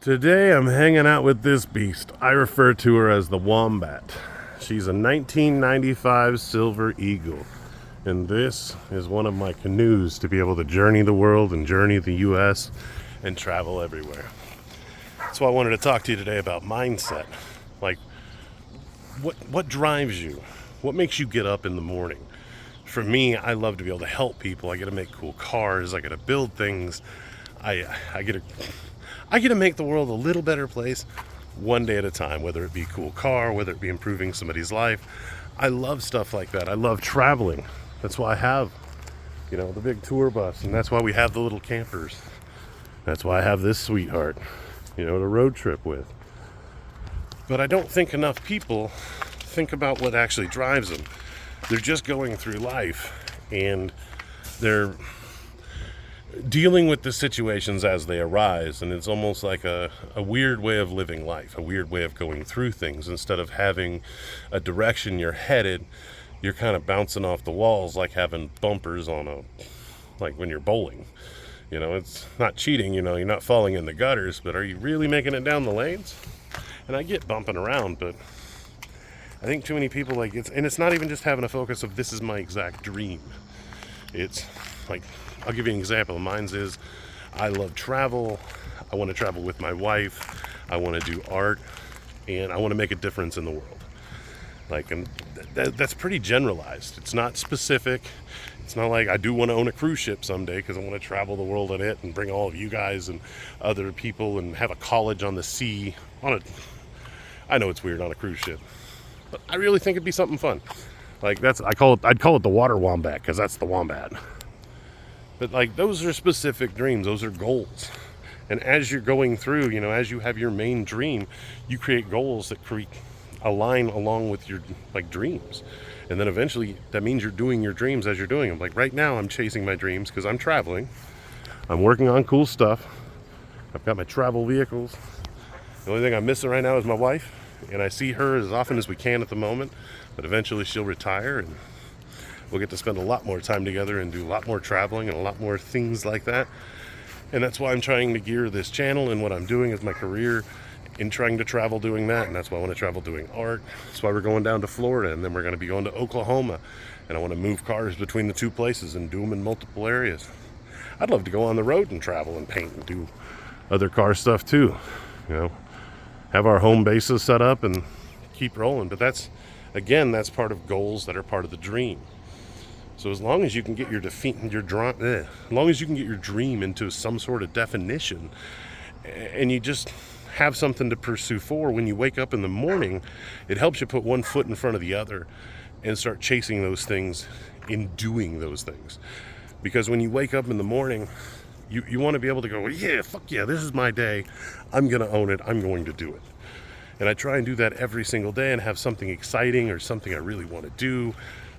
Today I'm hanging out with this beast. I refer to her as the Wombat. She's a 1995 Silver Eagle. And this is one of my canoes to be able to journey the world and journey the US and travel everywhere. That's why I wanted to talk to you today about mindset. Like, what drives you? What makes you get up in the morning? For me, I love to be able to help people. I get to make cool cars. I get to build things. I get to make the world a little better place one day at a time, whether it be a cool car, whether it be improving somebody's life. I love stuff like that. I love traveling. That's why I have, the big tour bus, and that's why we have the little campers. That's why I have this sweetheart, to road trip with. But I don't think enough people think about what actually drives them. They're just going through life, and they're dealing with the situations as they arise, and it's almost like a weird way of living life, a weird way of going through things. Instead of having a direction you're headed, you're kind of bouncing off the walls, like having bumpers like when you're bowling. It's not cheating, you're not falling in the gutters, but are you really making it down the lanes? And I get bumping around, but I think too many people it's not even just having a focus of this is my exact dream. It's like, I'll give you an example. Mine's is, I love travel. I want to travel with my wife. I want to do art, and I want to make a difference in the world. And that's pretty generalized. It's not specific. It's not like I do want to own a cruise ship someday because I want to travel the world in it and bring all of you guys and other people and have a college on the sea. I know it's weird on a cruise ship, but I really think it'd be something fun. I'd call it the water wombat, because that's the wombat. But those are specific dreams, those are goals. And as you're going through, as you have your main dream, you create goals that align along with your dreams. And then eventually that means you're doing your dreams as you're doing them. Like right now I'm chasing my dreams because I'm traveling. I'm working on cool stuff. I've got my travel vehicles. The only thing I'm missing right now is my wife. And I see her as often as we can at the moment. But eventually she'll retire, and we'll get to spend a lot more time together and do a lot more traveling and a lot more things like that. And that's why I'm trying to gear this channel and what I'm doing as my career in trying to travel doing that. And that's why I want to travel doing art. That's why we're going down to Florida, and then we're going to be going to Oklahoma. And I want to move cars between the two places and do them in multiple areas. I'd love to go on the road and travel and paint and do other car stuff too. Have our home bases set up and keep rolling. But that's part of goals that are part of the dream. So as long as you can get as long as you can get your dream into some sort of definition, and you just have something to pursue for, when you wake up in the morning, it helps you put one foot in front of the other and start chasing those things and doing those things. Because when you wake up in the morning, you want to be able to go, yeah, fuck yeah, this is my day. I'm going to own it. I'm going to do it. And I try and do that every single day and have something exciting or something I really want to do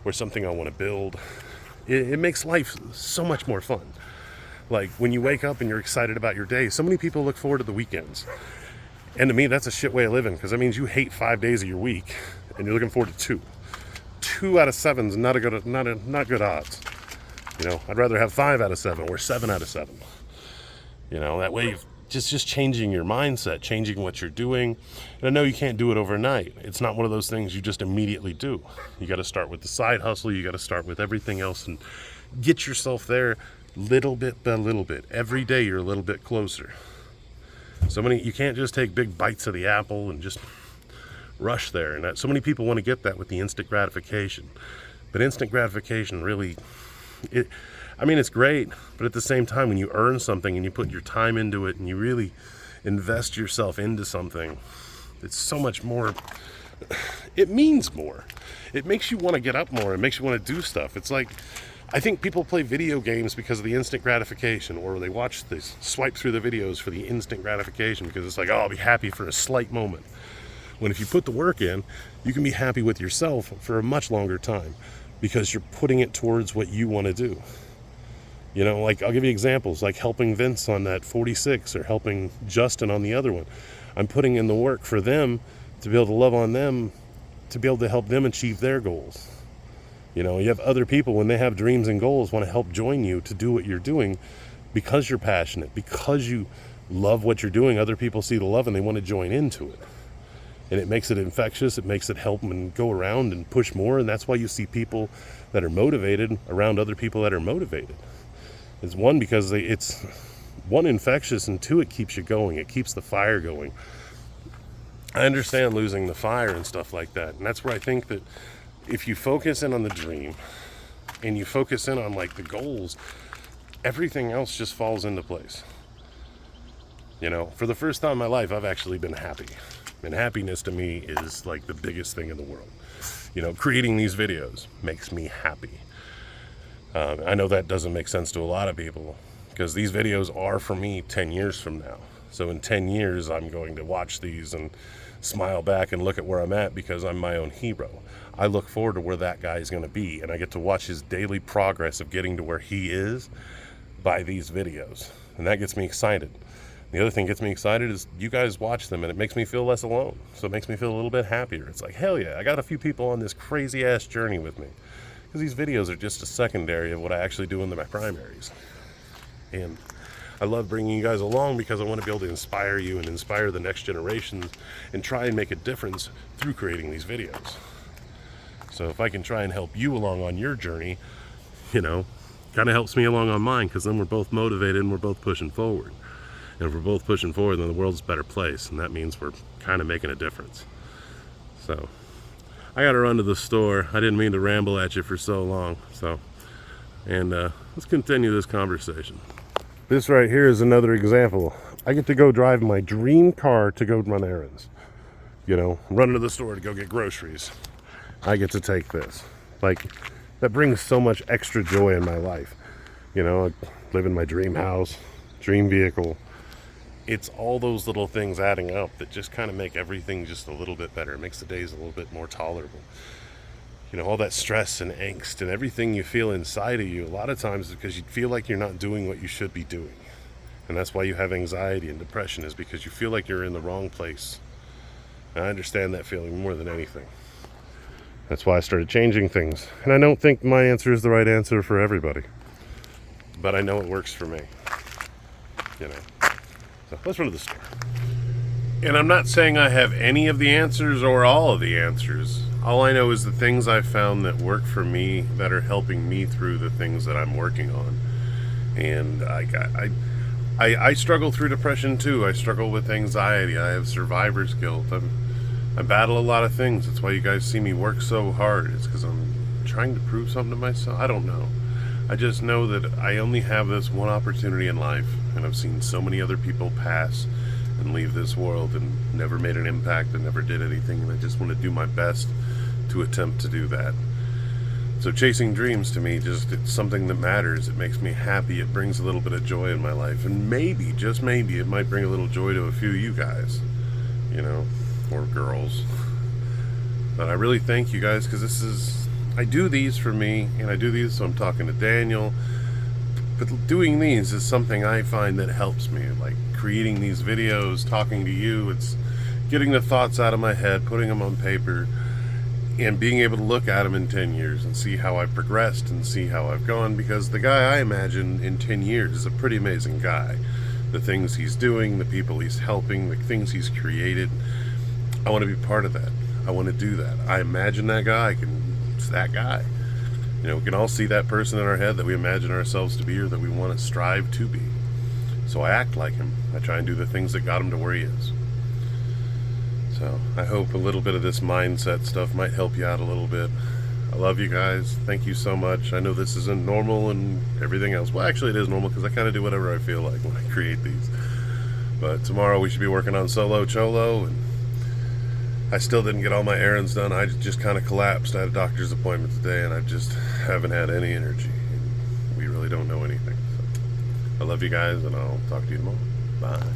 or something I want to build. It makes life so much more fun. Like when you wake up and you're excited about your day, so many people look forward to the weekends. And to me, that's a shit way of living, because that means you hate 5 days of your week and you're looking forward to 2. 2 out of 7 is not good odds. I'd rather have 5 out of 7 or 7 out of 7. That way you've just changing your mindset, changing what you're doing. And I know you can't do it overnight. It's not one of those things you just immediately do. You got to start with the side hustle. You got to start with everything else and get yourself there little bit by little bit. Every day you're a little bit closer. You can't just take big bites of the apple and just rush there. And so many people want to get that with the instant gratification. But instant gratification really, it's great, but at the same time, when you earn something and you put your time into it and you really invest yourself into something, it's so much more, it means more. It makes you want to get up more. It makes you want to do stuff. It's like, I think people play video games because of the instant gratification, or they swipe through the videos for the instant gratification because it's like, oh, I'll be happy for a slight moment. When if you put the work in, you can be happy with yourself for a much longer time because you're putting it towards what you want to do. I'll give you examples, like helping Vince on that 46 or helping Justin on the other one. I'm putting in the work for them to be able to love on them, to be able to help them achieve their goals. You have other people, when they have dreams and goals, want to help join you to do what you're doing because you're passionate, because you love what you're doing, other people see the love and they want to join into it. And it makes it infectious. It makes it help them and go around and push more. And that's why you see people that are motivated around other people that are motivated. It's one, because it's one, infectious, and two, it keeps you going. It keeps the fire going. I understand losing the fire and stuff like that. And that's where I think that if you focus in on the dream and you focus in on like the goals, everything else just falls into place. You know, for the first time in my life, I've actually been happy. And happiness to me is like the biggest thing in the world. You know, creating these videos makes me happy. I know that doesn't make sense to a lot of people, because these videos are for me 10 years from now. So in 10 years, I'm going to watch these and smile back and look at where I'm at, because I'm my own hero. I look forward to where that guy is going to be, and I get to watch his daily progress of getting to where he is by these videos. And that gets me excited. The other thing gets me excited is you guys watch them, and it makes me feel less alone. So it makes me feel a little bit happier. It's like, hell yeah, I got a few people on this crazy ass journey with me. Because these videos are just a secondary of what I actually do in my primaries. And I love bringing you guys along because I want to be able to inspire you and inspire the next generations and try and make a difference through creating these videos. So if I can try and help you along on your journey, you know, kind of helps me along on mine, because then we're both motivated and we're both pushing forward. And if we're both pushing forward, then the world's a better place, and that means we're kind of making a difference. So I got to run to the store. I didn't mean to ramble at you for so long. And let's continue this conversation. This right here is another example. I get to go drive my dream car to go run errands. You know, run to the store to go get groceries. I get to take this. Like, that brings so much extra joy in my life. You know, I live in my dream house, dream vehicle. It's all those little things adding up that just kind of make everything just a little bit better. It makes the days a little bit more tolerable. You know, all that stress and angst and everything you feel inside of you, a lot of times is because you feel like you're not doing what you should be doing. And that's why you have anxiety and depression, is because you feel like you're in the wrong place. And I understand that feeling more than anything. That's why I started changing things. And I don't think my answer is the right answer for everybody. But I know it works for me. You know. So let's run to the store. And I'm not saying I have any of the answers or all of the answers. All I know is the things I've found that work for me, that are helping me through the things that I'm working on. And I struggle through depression too. I struggle with anxiety. I have survivor's guilt. I battle a lot of things. That's why you guys see me work so hard. It's because I'm trying to prove something to myself. I don't know. I just know that I only have this one opportunity in life, and I've seen so many other people pass and leave this world and never made an impact and never did anything, and I just want to do my best to attempt to do that. So chasing dreams to me, it's something that matters. It makes me happy. It brings a little bit of joy in my life, and maybe, just maybe, it might bring a little joy to a few of you guys, you know, or girls. But I really thank you guys, because I do these for me, and I do these so I'm talking to Daniel. But doing these is something I find that helps me. Like creating these videos, talking to you, it's getting the thoughts out of my head, putting them on paper, and being able to look at them in 10 years and see how I've progressed and see how I've gone. Because the guy I imagine in 10 years is a pretty amazing guy. The things he's doing, the people he's helping, the things he's created, I want to be part of that. I want to do that. I imagine that guy. It's that guy. You know, we can all see that person in our head that we imagine ourselves to be, or that we want to strive to be. So I act like him. I try and do the things that got him to where he is. So I hope a little bit of this mindset stuff might help you out a little bit. I love you guys. Thank you so much. I know this isn't normal and everything else. Well, actually it is normal, because I kind of do whatever I feel like when I create these. But tomorrow we should be working on Solo Cholo, and I still didn't get all my errands done. I just kind of collapsed. I had a doctor's appointment today, and I just haven't had any energy. We really don't know anything. So I love you guys, and I'll talk to you tomorrow. Bye.